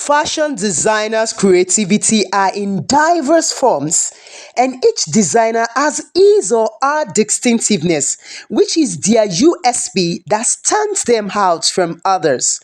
Fashion designers' creativity are in diverse forms, and each designer has his or her distinctiveness, which is their USP that stands them out from others.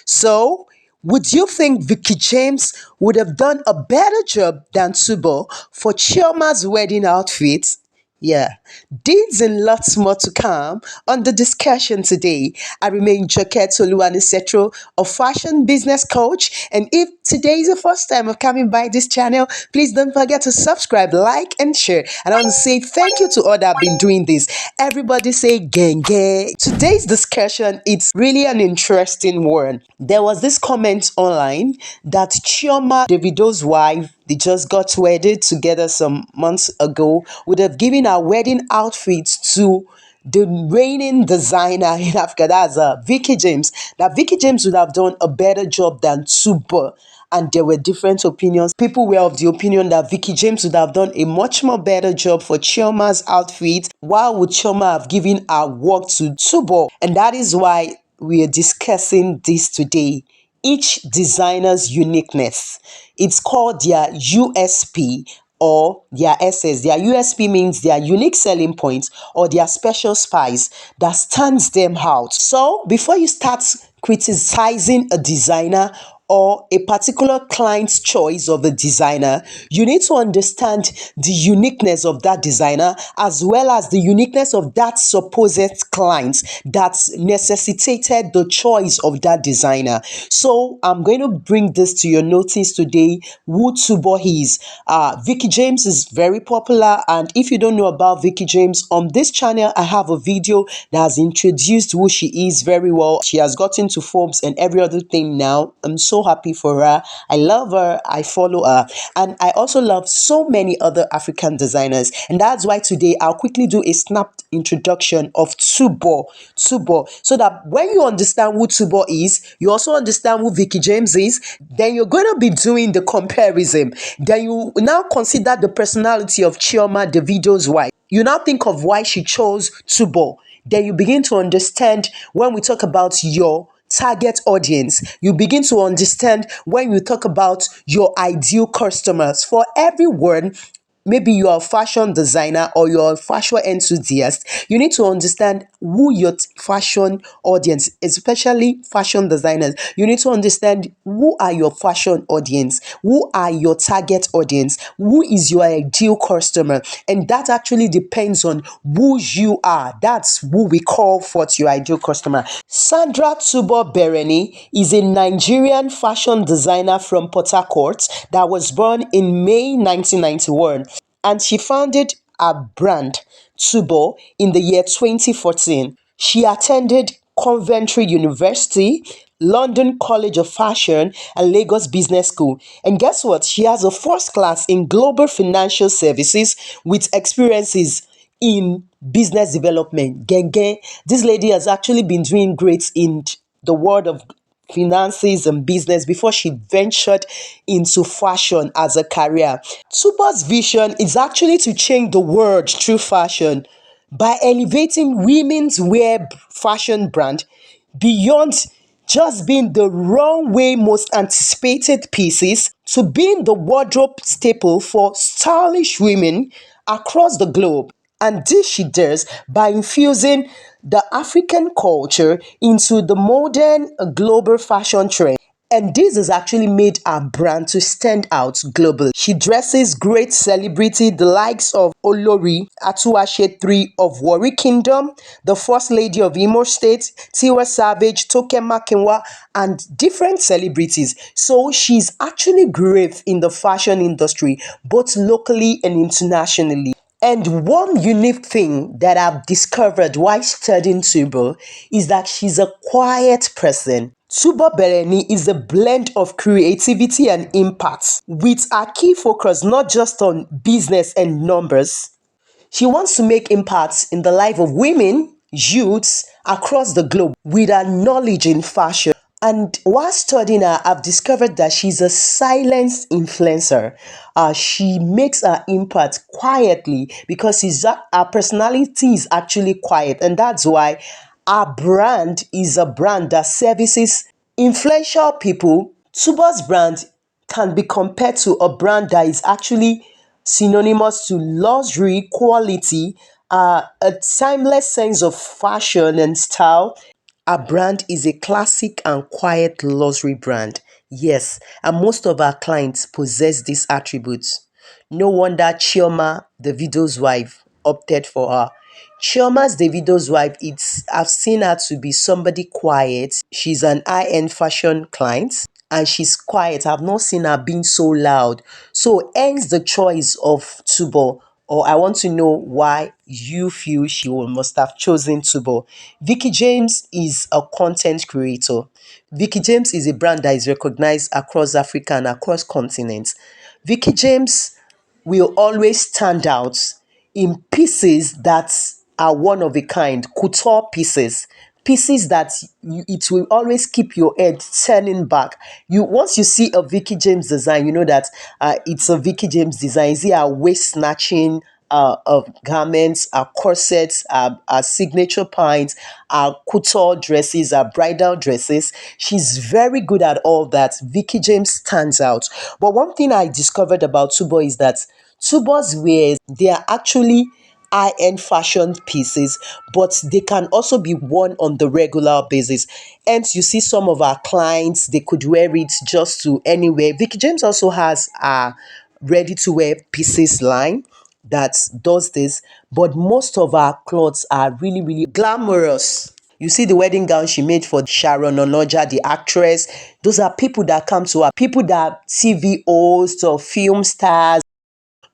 So, would you think Veekee James would have done a better job than Tubo for Chioma's wedding outfit? Yeah, these and lots more to come on the discussion today. I remain Joket Oluwanisetro, a fashion business coach. And if today is the first time of coming by this channel, please don't forget to subscribe, like, and share. And I want to say thank you to all that have been doing this. Everybody say gang gang. Today's discussion, it's really an interesting one. There was this comment online that Chioma, Davido's wife, they just got wedded together some months ago, would have given her wedding outfits to the reigning designer in Africa, that's Veekee James, that Veekee James would have done a better job than Tubo. And there were different opinions. People were of the opinion that Veekee James would have done a much more better job for Chioma's outfit, while would Chioma have given her work to Tubo. And that is why we are discussing this today. Each designer's uniqueness. It's called their USP or their SS. Their USP means their unique selling points or their special spice that stands them out. So before you start criticizing a designer or a particular client's choice of a designer, you need to understand the uniqueness of that designer as well as the uniqueness of that supposed client that necessitated the choice of that designer. So I'm going to bring this to your notice today, who Tubo is. Veekee James is very popular, and if you don't know about Veekee James, on this channel I have a video that has introduced who she is very well. She has gotten to Forbes and every other thing now. I'm so happy for her. I love her. I follow her. And I also love so many other African designers. And that's why today I'll quickly do a snap introduction of Tubo. Tubo. So that when you understand who Tubo is, you also understand who Veekee James is, then you're going to be doing the comparison. Then you now consider the personality of Chioma, Davido's wife. You now think of why she chose Tubo. Then you begin to understand when we talk about your target audience. You begin to understand when you talk about your ideal customers. For everyone, maybe you're a fashion designer or you're a fashion enthusiast, you need to understand who your fashion audience, especially fashion designers. You need to understand who are your fashion audience, who are your target audience, who is your ideal customer. And that actually depends on who you are. That's who we call for your ideal customer. Sandra Tubo Bereni is a Nigerian fashion designer from Port Harcourt that was born in May 1991, and she founded her brand Tubo in the year 2014. She attended Coventry University, London College of Fashion, and Lagos Business School. And guess what? She has a first class in global financial services with experiences in business development. Genge, this lady has actually been doing great in the world of finances and business before she ventured into fashion as a career. Tubo's vision is actually to change the world through fashion by elevating women's wear fashion brand beyond just being the runway most anticipated pieces to being the wardrobe staple for stylish women across the globe. And this she does by infusing the African culture into the modern global fashion trend. And this has actually made her brand to stand out globally. She dresses great celebrity, the likes of Olori Atuashe III of Warri Kingdom, the First Lady of Imo State, Tiwa Savage, Toke Makinwa, and different celebrities. So she's actually great in the fashion industry, both locally and internationally. And one unique thing that I've discovered while studying Tubo is that she's a quiet person. Tubo Bereni is a blend of creativity and impact, with her key focus not just on business and numbers. She wants to make impacts in the life of women, youths across the globe with her knowledge in fashion. And while studying her, I've discovered that she's a silent influencer. She makes her impact quietly because her personality is actually quiet. And that's why our brand is a brand that services influential people Tubo's brand can be compared to a brand that is actually synonymous to luxury, quality, a timeless sense of fashion and style. Our brand is a classic and quiet luxury brand. Yes, and most of our clients possess these attributes. No wonder Chioma, Davido's wife, opted for her. Chioma's Davido's wife, I've seen her to be somebody quiet. She's an high-end fashion client and she's quiet. I've not seen her being so loud. So hence the choice of Tubo. Or I want to know why you feel must have chosen Tubo. Veekee James is a content creator. Veekee James is a brand that is recognized across Africa and across continents. Veekee James will always stand out in pieces that are one of a kind, couture pieces, pieces that it will always keep your head turning back. You once you see a Veekee James design, you know that it's a Veekee James design. Is it a waist snatching of garments, our corsets, our signature pints, our couture dresses, our bridal dresses. She's very good at all that. Veekee James stands out. But one thing I discovered about Tubo is that Tubo's wares, they are actually high-end fashion pieces, but they can also be worn on the regular basis. Hence, you see some of our clients, they could wear it just to anywhere. Veekee James also has a ready-to-wear pieces line that does this, but most of our clothes are really, really glamorous. You see the wedding gown she made for Sharon Onoja, the actress. Those are people that come to her, people that are TV hosts or film stars,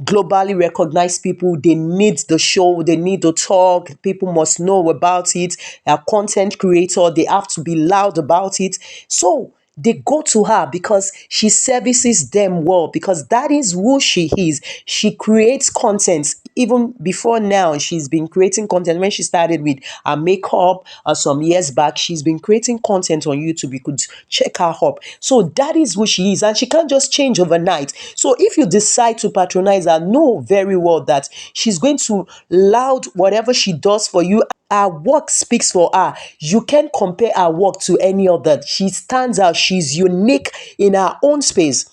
globally recognized people. They need the show, they need the talk, people must know about it. A content creator, they have to be loud about it. So they go to her because she services them well, because that is who she is. She creates content. Even before now, she's been creating content. When she started with her makeup some years back, she's been creating content on YouTube. You could check her up. So that is who she is, and she can't just change overnight. So if you decide to patronize her, know very well that she's going to loud whatever she does for you. Her work speaks for her. You can't compare her work to any other. She stands out. She's unique in her own space.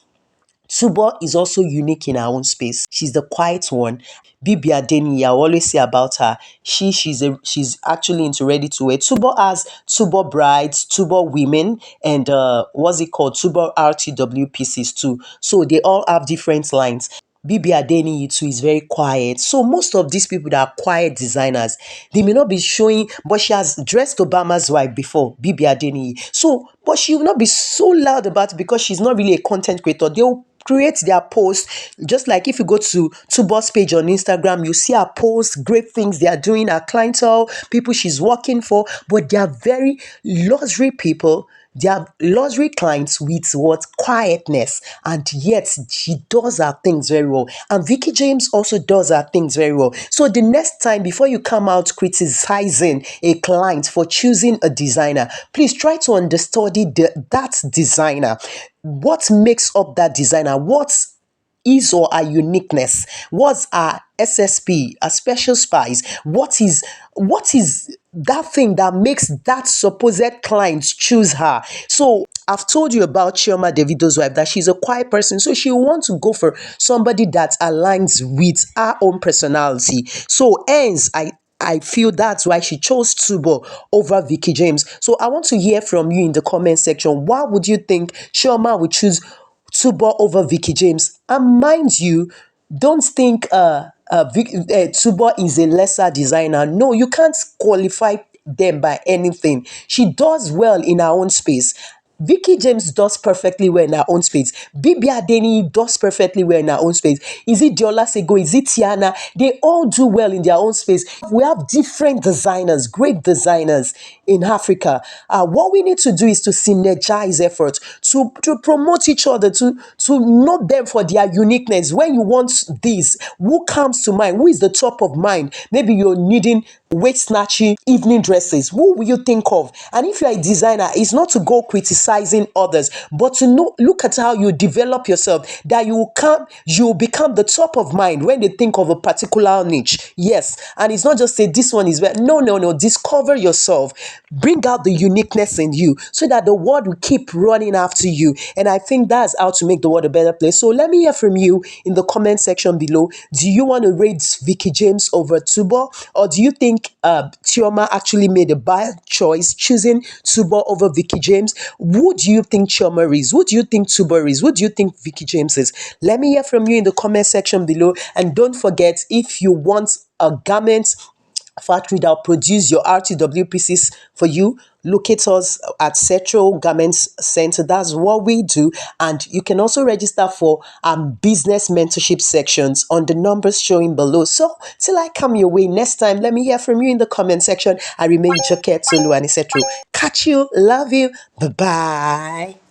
Tubo is also unique in her own space. She's the quiet one. Bibi Adeni, I always say about her. She's actually into ready to wear. Tubo has Tubo brides, Tubo women, and what's it called? Tubo RTW pieces too. So they all have different lines. Bibi Adeniyi too is very quiet. So most of these people that are quiet designers, they may not be showing, but she has dressed Obama's wife before, Bibi Adeniyi. So, but she will not be so loud about it because she's not really a content creator. They'll create their posts, just like if you go to Tubo's page on Instagram, you see her post, great things they are doing, her clientele, people she's working for, but they are very luxury people. They are luxury clients with what quietness, and yet she does her things very well. And Veekee James also does her things very well. So the next time, before you come out criticizing a client for choosing a designer, please try to understudy that designer. What makes up that designer? What's is or her uniqueness? What's our SSP, a special spice? What is that thing that makes that supposed client choose her? So I've told you about Chioma, Davido's wife, that she's a quiet person, so she wants to go for somebody that aligns with her own personality. So hence I feel that's why she chose Tubo over Veekee James. So I want to hear from you in the comment section. Why would you think Chioma would choose Tubo over Veekee James? And mind you, don't think Tubo is a lesser designer. No, you can't qualify them by anything. She does well in her own space. Veekee James does perfectly well in her own space. Bibi Adeni does perfectly well in her own space. Is it Diola Sego? Is it Tiana? They all do well in their own space. We have different designers, great designers in Africa. What we need to do is to synergize effort, to promote each other, to know them for their uniqueness. When you want this, who comes to mind? Who is the top of mind? Maybe you're needing waist snatching evening dresses, who will you think of? And if you're a designer, it's not to go criticizing others, but to know, look at how you develop yourself, that you will become the top of mind when they think of a particular niche. Yes, and it's not just say this one is better. No, no, no. Discover yourself, bring out the uniqueness in you, so that the world will keep running after you. And I think that's how to make the world a better place. So let me hear from you in the comment section below. Do you want to rate Veekee James over Tubo, or do you think Chioma actually made a bad choice choosing Tubo over Veekee James? Who do you think Chioma is? Who do you think Tubo is? Who do you think Veekee James is? Let me hear from you in the comment section below. And don't forget, if you want a garment factory that will produce your RTW pieces for you, locate us at Central Garments Center. That's what we do. And you can also register for business mentorship sections on the numbers showing below. So till I come your way next time, let me hear from you in the comment section. I remain Joket Solu and etc. Catch you, love you, bye bye.